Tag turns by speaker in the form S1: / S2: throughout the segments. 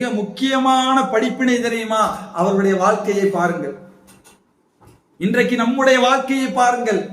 S1: மிக முக்கியமான படிப்பினை தெரியுமா? அவர்களுடைய வாழ்க்கையை பாருங்கள். இன்றைக்கு நம்முடைய வாழ்க்கையை பாருங்கள்.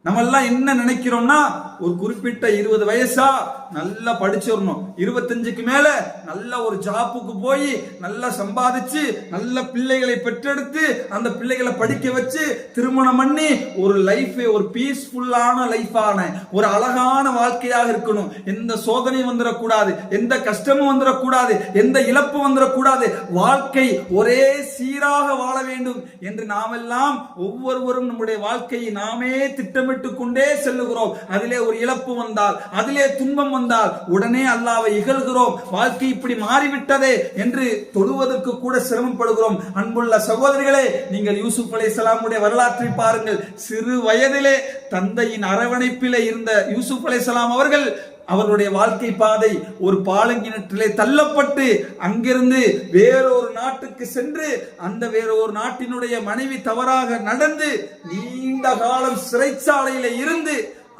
S1: நம்ம எல்லாம் என்ன நினைக்கிறோம்னா, ஒரு குறிப்பிட்ட 20 வயசா நல்லா படிச்சிடணும், 25க்கு மேல நல்ல ஒரு ஜாப்புக்கு போய் நல்லா சம்பாதிச்சு நல்ல பிள்ளைகளை பெற்றெடுத்து அந்த பிள்ளைகளை படிக்க வச்சு திருமணம் பண்ணி ஒரு லைஃப், ஒரு பீஸ்ஃபுல்லான லைஃபான ஒரு அழகான வாழ்க்கையாக இருக்கணும். எந்த சோதனையும் வந்துடக்கூடாது, எந்த கஷ்டமும் வந்துடக்கூடாது, எந்த இழப்பு வந்துடக்கூடாது, வாழ்க்கை ஒரே சீராக வாழ வேண்டும் என்று நாமெல்லாம் ஒவ்வொருவரும் நம்முடைய வாழ்க்கையை நாமே திட்டமிட்டுக் கொண்டே செல்லுகிறோம். அதிலே ஒரு இழப்பு வந்தால், அதிலே துன்பம் வந்தால் உடனே அல்லாஹ்வை இகழ்கிறோம். வாழ்க்கை இப்படி மாறிவிட்டதே என்று தொழுவதற்கு கூட சிரமப்படுகிறோம். அன்புள்ள சகோதரிகளே, நீங்கள் யூசுப் அலைஹிஸ்ஸலாமுடைய வரலாற்றை பாருங்கள். சிறு வயதிலே தந்தையின் அரவணைப்பிலே இருந்த யூசுப் அலைஹிஸ்ஸலாம் அவர்கள் அவருடைய வாழ்க்கை பாதை ஒரு பாலங்கிணற்றிலே தள்ளப்பட்டு அங்கிருந்து வேறொரு நாட்டுக்கு சென்று அந்த வேறொரு நாட்டினுடைய மனைவி தவறாக நடந்து நீண்ட காலம் சிறைச்சாலையில இருந்து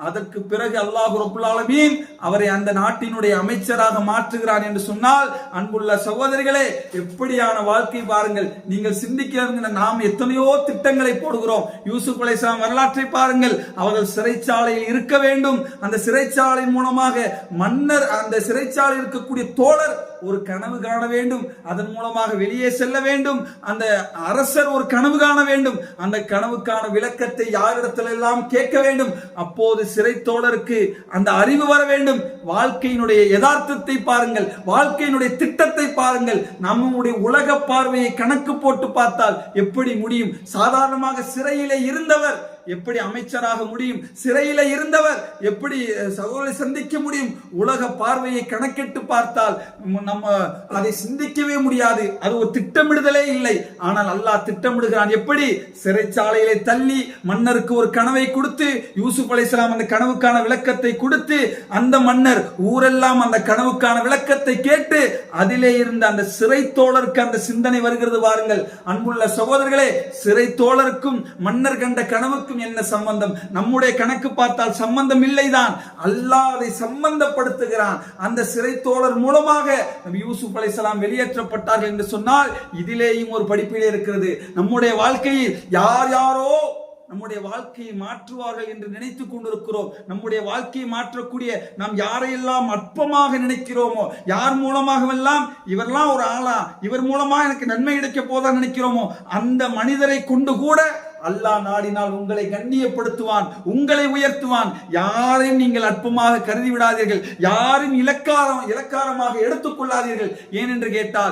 S1: அதற்கு பிறகு அல்லாஹ் ரப்புல் ஆலமீன் அவரை அந்த நாட்டினுடைய அமைச்சராக மாற்றுகிறான் என்று சொன்னால், அன்புள்ள சகோதரிகளே, எப்படியான வாழ்க்கை பாருங்கள். நீங்கள் சிந்திக்க நாம் எத்தனையோ திட்டங்களை போடுகிறோம். யூசுப் அலைஹிஸ்ஸலாம் வரலாற்றை பாருங்கள். அவர்கள் சிறைச்சாலையில் இருக்க வேண்டும். அந்த சிறைச்சாலையின் மூலமாக மன்னர், அந்த சிறைச்சாலையில் இருக்கக்கூடிய தோழர் ஒரு கனவு காண வேண்டும். அதன் மூலமாக வெளியே செல்ல வேண்டும். அந்த அரசர் ஒரு கனவு காண வேண்டும். அந்த கனவுக்கான விளக்கத்தை யாரிடத்தில் எல்லாம் கேட்க வேண்டும். அப்போது சிறை தோழருக்கு அந்த அறிவு வர வேண்டும். வாழ்க்கையினுடைய யதார்த்தத்தை பாருங்கள், வாழ்க்கையினுடைய திட்டத்தை பாருங்கள். நம்முடைய உலக பார்வையை கணக்கு போட்டு பார்த்தால் எப்படி முடியும்? சாதாரணமாக சிறையிலே இருந்தவர் எப்படி அமைச்சராக முடியும்? சிறையில இருந்தவர் எப்படி சகோதரரை சந்திக்க முடியும்? உலக பார்வையை கணக்கிட்டு பார்த்தால் நம்ம அதை சிந்திக்கவே முடியாது. அது ஒரு திட்டமிடுதலே இல்லை. ஆனால் அல்லாஹ் திட்டமிடுகிறான். எப்படி? சிறைச்சாலையிலே தள்ளி மன்னருக்கு ஒரு கனவை கொடுத்து, யூசுப் அலைஹிஸ்ஸலாம் அந்த கனவுக்கான விளக்கத்தை கொடுத்து, அந்த மன்னர் ஊரெல்லாம் அந்த கனவுக்கான விளக்கத்தை கேட்டு அதிலே இருந்த அந்த சிறை தோழருக்கு அந்த சிந்தனை வருகிறது பாருங்கள். அன்புள்ள சகோதரர்களே, சிறை தோழருக்கும் மன்னர் கண்ட கனவுக்கும் என்ன சம்பந்தம்? நம்முடைய கணக்கு பார்த்தால் சம்பந்தம் இல்லைதான். அல்லாஹ் அதை சம்பந்தப்படுத்துகிறான். அந்த சிறை தோழர் மூலமாக நபி யூசுப் அலைஹிஸ்ஸலாம் வெளியேற்றப்பட்டார்கள் என்று சொன்னால் இதிலேயும் ஒரு படிப்பிலே இருக்கிறது. நம்முடைய வாழ்க்கையில் யார் யாரோ நம்முடைய வாழ்க்கையை மாற்றுவார்கள் என்று நினைத்துக் கொண்டிருக்கிறோம். நம்முடைய வாழ்க்கையை மாற்றக்கூடிய நாம் யாரையெல்லாம் அற்பமாக நினைக்கிறோமோ, யார் மூலமாகவெல்லாம் இவரெல்லாம் ஒரு ஆளா, இவர் மூலமா எனக்கு நன்மை கிடைக்க போதா நினைக்கிறோமோ, அந்த மனிதரை கொண்டு கூட அல்லாஹ் நாடினால் உங்களை கண்ணியப்படுத்துவான், உங்களை உயர்த்துவான். யாரையும் நீங்கள் அற்பமாக கருதி விடாதீர்கள். யாரும் இலக்காரமாக எடுத்துக் கொள்ளாதீர்கள். ஏனென்று கேட்டால்